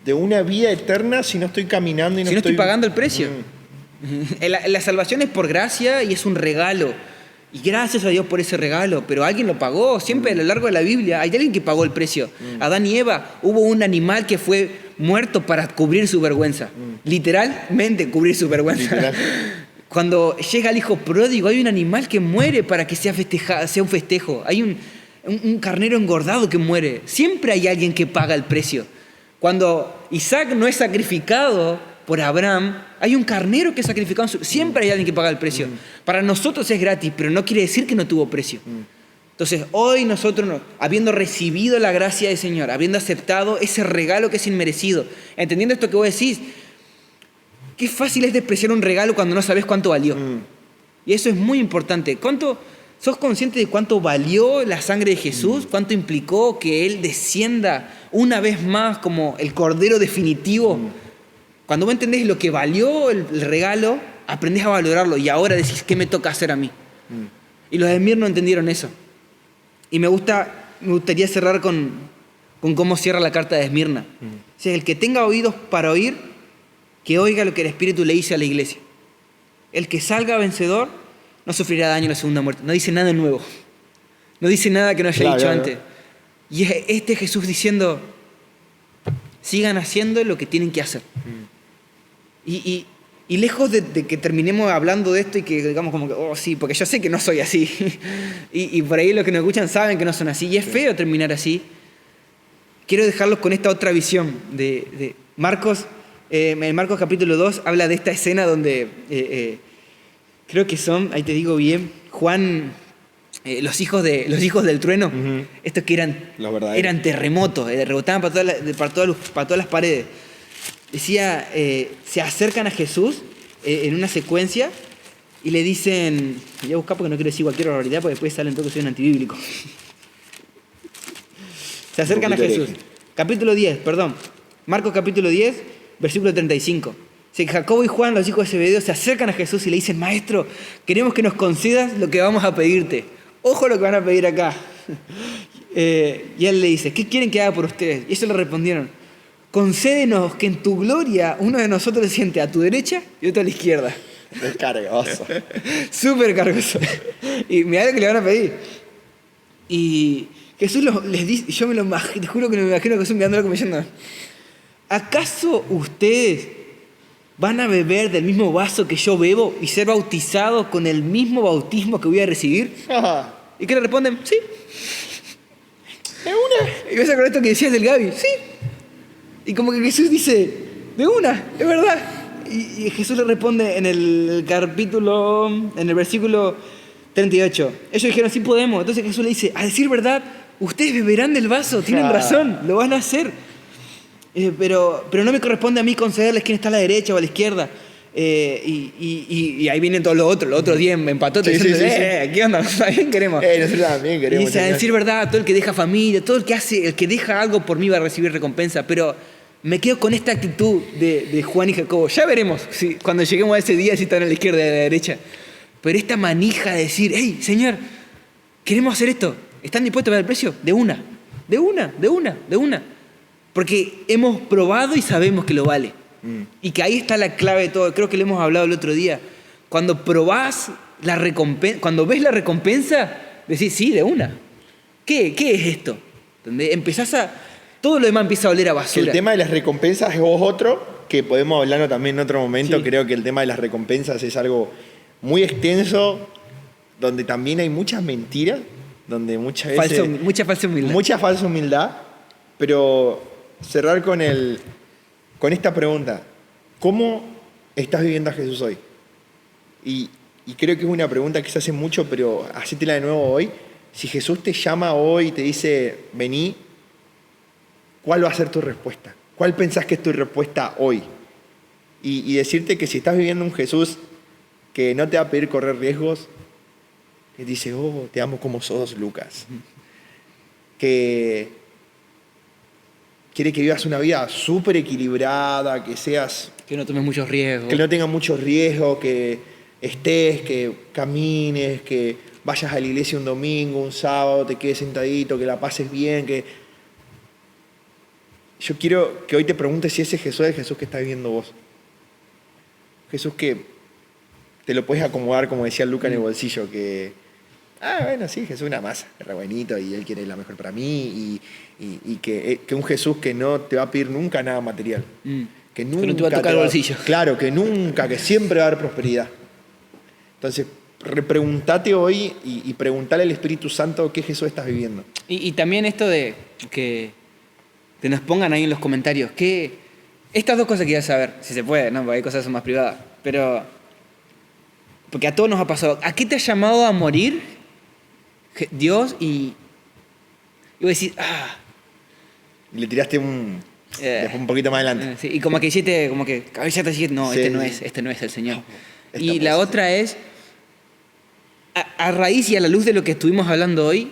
de una vida eterna si no estoy caminando y si no estoy pagando el precio? La salvación es por gracia y es un regalo. Y gracias a Dios por ese regalo, pero alguien lo pagó. Siempre a lo largo de la Biblia hay alguien que pagó el precio. Adán y Eva, hubo un animal que fue muerto para cubrir su vergüenza. Literalmente cubrir su vergüenza. Literal. Cuando llega el hijo pródigo, hay un animal que muere para que sea un festejo. Hay un carnero engordado que muere. Siempre hay alguien que paga el precio. Cuando Isaac no es sacrificado por Abraham, hay un carnero que es sacrificado. Siempre hay alguien que paga el precio. Para nosotros es gratis, pero no quiere decir que no tuvo precio. Entonces, hoy nosotros, habiendo recibido la gracia del Señor, habiendo aceptado ese regalo que es inmerecido, entendiendo esto que vos decís, qué fácil es despreciar un regalo cuando no sabes cuánto valió. Y eso es muy importante. ¿Sos consciente de cuánto valió la sangre de Jesús? ¿Cuánto implicó que Él descienda una vez más como el Cordero definitivo? Cuando vos entendés lo que valió el regalo, aprendés a valorarlo y ahora decís, ¿qué me toca hacer a mí? Y los de Esmirna no entendieron eso. Y me gustaría cerrar con cómo cierra la carta de Esmirna. O sea, el que tenga oídos para oír, que oiga lo que el Espíritu le dice a la iglesia. El que salga vencedor no sufrirá daño en la segunda muerte. No dice nada nuevo. No dice nada que no haya dicho antes. Y es este Jesús diciendo, sigan haciendo lo que tienen que hacer. Y lejos de que terminemos hablando de esto y que digamos como que, oh sí, porque yo sé que no soy así. y por ahí los que nos escuchan saben que no son así. Y es feo terminar así. Quiero dejarlos con esta otra visión de Marcos. En Marcos capítulo 2 habla de esta escena donde creo que son, ahí te digo bien, Juan, los hijos del trueno, estos que eran terremotos, rebotaban para todas las paredes. Decía, se acercan a Jesús en una secuencia y le dicen, voy a buscar porque no quiero decir cualquier barbaridad porque después salen todo que soy un antibíblico. Se acercan a Jesús. Capítulo 10, perdón. Marcos capítulo 10, versículo 35. Jacobo y Juan, los hijos de Zebedeo, se acercan a Jesús y le dicen, Maestro, queremos que nos concedas lo que vamos a pedirte. Ojo lo que van a pedir acá. Y él le dice, ¿qué quieren que haga por ustedes? Y ellos le respondieron, concédenos que en tu gloria uno de nosotros se siente a tu derecha y otro a la izquierda. Es cargoso. Súper cargoso. Y mirá lo que le van a pedir. Y Jesús les dice, yo te juro que me imagino que Jesús mirándolo como diciendo, ¿acaso ustedes van a beber del mismo vaso que yo bebo y ser bautizados con el mismo bautismo que voy a recibir? ¿Y qué le responden? Sí. ¿De una? Y ves con esto que decías del Gaby. Sí. Y como que Jesús dice, de una, es verdad. Y Jesús le responde en el versículo 38. Ellos dijeron, sí podemos. Entonces Jesús le dice, a decir verdad, ustedes beberán del vaso, tienen razón, lo van a hacer. Pero no me corresponde a mí concederles quién está a la derecha o a la izquierda. Y ahí vienen todos los otros 10 empató. Sí. ¿Qué onda? También queremos. Nosotros también queremos. Y dice, a decir verdad, todo el que deja familia, todo el que deja algo por mí va a recibir recompensa. Pero me quedo con esta actitud de Juan y Jacobo. Ya veremos cuando lleguemos a ese día si están a la izquierda o a la derecha. Pero esta manija de decir, hey, Señor, queremos hacer esto. ¿Están dispuestos a pagar el precio? De una. de una. Porque hemos probado y sabemos que lo vale. Y que ahí está la clave de todo. Creo que lo hemos hablado el otro día. Cuando probás la recompensa, cuando ves la recompensa, decís, sí, de una. ¿Qué es esto? Donde empezás a... Todo lo demás empieza a oler a basura. El tema de las recompensas es otro, que podemos hablarlo también en otro momento. Sí. Creo que el tema de las recompensas es algo muy extenso, donde también hay muchas mentiras, donde muchas veces... Mucha falsa humildad. Mucha falsa humildad, pero cerrar con esta pregunta. ¿Cómo estás viviendo a Jesús hoy? Y creo que es una pregunta que se hace mucho, pero hacétela de nuevo hoy. Si Jesús te llama hoy y te dice, vení, ¿cuál va a ser tu respuesta? ¿Cuál pensás que es tu respuesta hoy? Y decirte que si estás viviendo un Jesús que no te va a pedir correr riesgos, que dice, oh, te amo como sos, Lucas. Que quiere que vivas una vida súper equilibrada, que seas... Que no tomes muchos riesgos. Que no tengas muchos riesgos, que estés, que camines, que vayas a la iglesia un domingo, un sábado, te quedes sentadito, que la pases bien, que... Yo quiero que hoy te preguntes si ese Jesús es el Jesús que estás viviendo vos. Jesús que te lo puedes acomodar, como decía Luca, en el bolsillo, que... bueno, sí, Jesús es una masa, es re buenito y Él quiere la mejor para mí y que un Jesús que no te va a pedir nunca nada material. Que nunca no te va a tocar el bolsillo. Claro, que nunca, que siempre va a haber prosperidad. Entonces, repregúntate hoy y preguntale al Espíritu Santo qué Jesús estás viviendo. Y también esto de que nos pongan ahí en los comentarios que estas dos cosas que quería saber, si se puede, ¿no? Porque hay cosas que son más privadas, pero porque a todos nos ha pasado. ¿A qué te ha llamado a morir Dios? Y vos decís, Y le tiraste después un poquito más adelante. Sí, y como que hiciste, como que cabeza te dijiste, no, sí, este no es el Señor. Y la otra es, a raíz y a la luz de lo que estuvimos hablando hoy,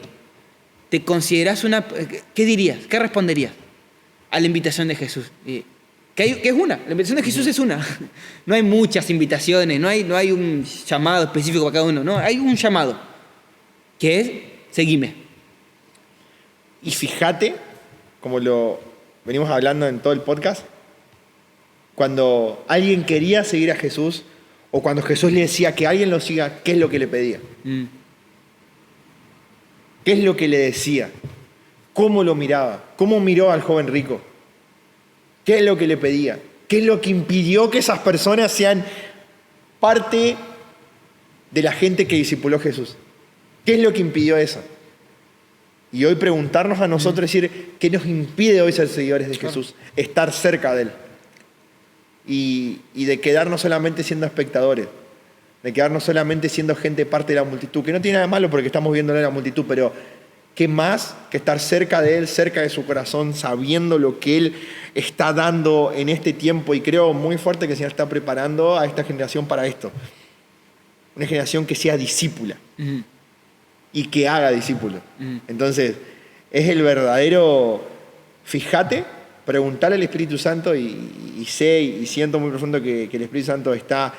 ¿te considerás qué dirías? ¿Qué responderías a la invitación de Jesús? Que es una, la invitación de Jesús es una. No hay muchas invitaciones, no hay un llamado específico para cada uno, no, hay un llamado, que es, seguime. Y fíjate, como lo venimos hablando en todo el podcast, cuando alguien quería seguir a Jesús, o cuando Jesús le decía que alguien lo siga, ¿qué es lo que le pedía? ¿Qué es lo que le decía? ¿Cómo lo miraba? ¿Cómo miró al joven rico? ¿Qué es lo que le pedía? ¿Qué es lo que impidió que esas personas sean parte de la gente que discipuló Jesús? ¿Qué es lo que impidió eso? Y hoy preguntarnos a nosotros, decir, ¿qué nos impide hoy ser seguidores de Jesús? Estar cerca de Él. Y de quedarnos solamente siendo espectadores. De quedarnos solamente siendo gente parte de la multitud. Que no tiene nada de malo porque estamos viéndole a la multitud, pero ¿qué más que estar cerca de Él, cerca de su corazón, sabiendo lo que Él está dando en este tiempo? Y creo muy fuerte que el Señor está preparando a esta generación para esto. Una generación que sea discípula. Y que haga discípulos. Entonces, es el verdadero, fíjate, preguntarle al Espíritu Santo y sé y siento muy profundo que el Espíritu Santo está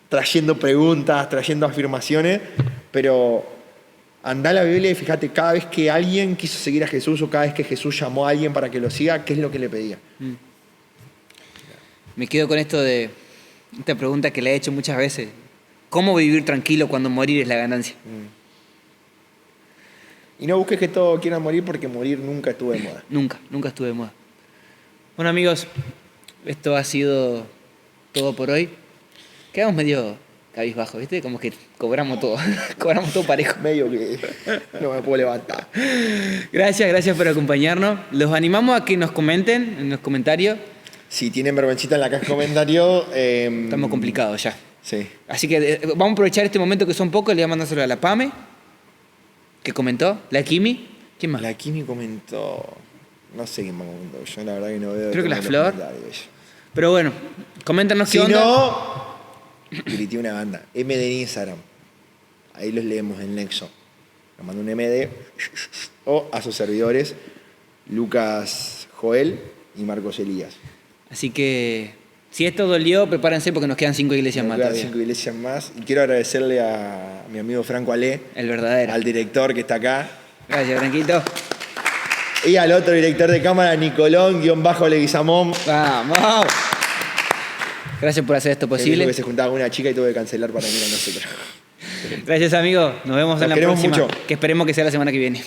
trayendo preguntas, trayendo afirmaciones, pero andá a la Biblia y fíjate, cada vez que alguien quiso seguir a Jesús o cada vez que Jesús llamó a alguien para que lo siga, ¿qué es lo que le pedía? Me quedo con esta pregunta que le he hecho muchas veces. ¿Cómo vivir tranquilo cuando morir es la ganancia? Y no busques que todos quieran morir porque morir nunca estuvo de moda. Nunca estuvo de moda. Bueno, amigos, esto ha sido todo por hoy. Quedamos medio cabizbajos, ¿viste? Como que cobramos todo parejo. Medio que no me puedo levantar. Gracias por acompañarnos. Los animamos a que nos comenten en los comentarios. Si tienen vergüencita en la caja de comentarios... Estamos complicados ya. Sí. Así que vamos a aprovechar este momento que son pocos. Le voy a mandárselo a la Pame, que comentó, la Kimi. ¿Quién más? La Kimi comentó... No sé quién más comentó. Yo la verdad que no veo... Creo que la Flor. Pero bueno, coméntanos qué onda. Si no... Grité una banda. MD en Instagram. Ahí los leemos en Nexo. Nos manda un MD. O a sus servidores, Lucas Joel y Marcos Elías. Así que... Si esto dolió, prepárense porque nos quedan 5 iglesias más. Nos quedan 5 iglesias más. Y quiero agradecerle a mi amigo Franco Ale. El verdadero. Al director que está acá. Gracias, Franquito. Y al otro director de cámara, Nicolón-Leguizamón. ¡Vamos! Gracias por hacer esto posible. Que se juntaba con una chica y tuve que cancelar para venir a nosotros. Gracias, amigo. Nos vemos en la próxima. Mucho. Que esperemos que sea la semana que viene.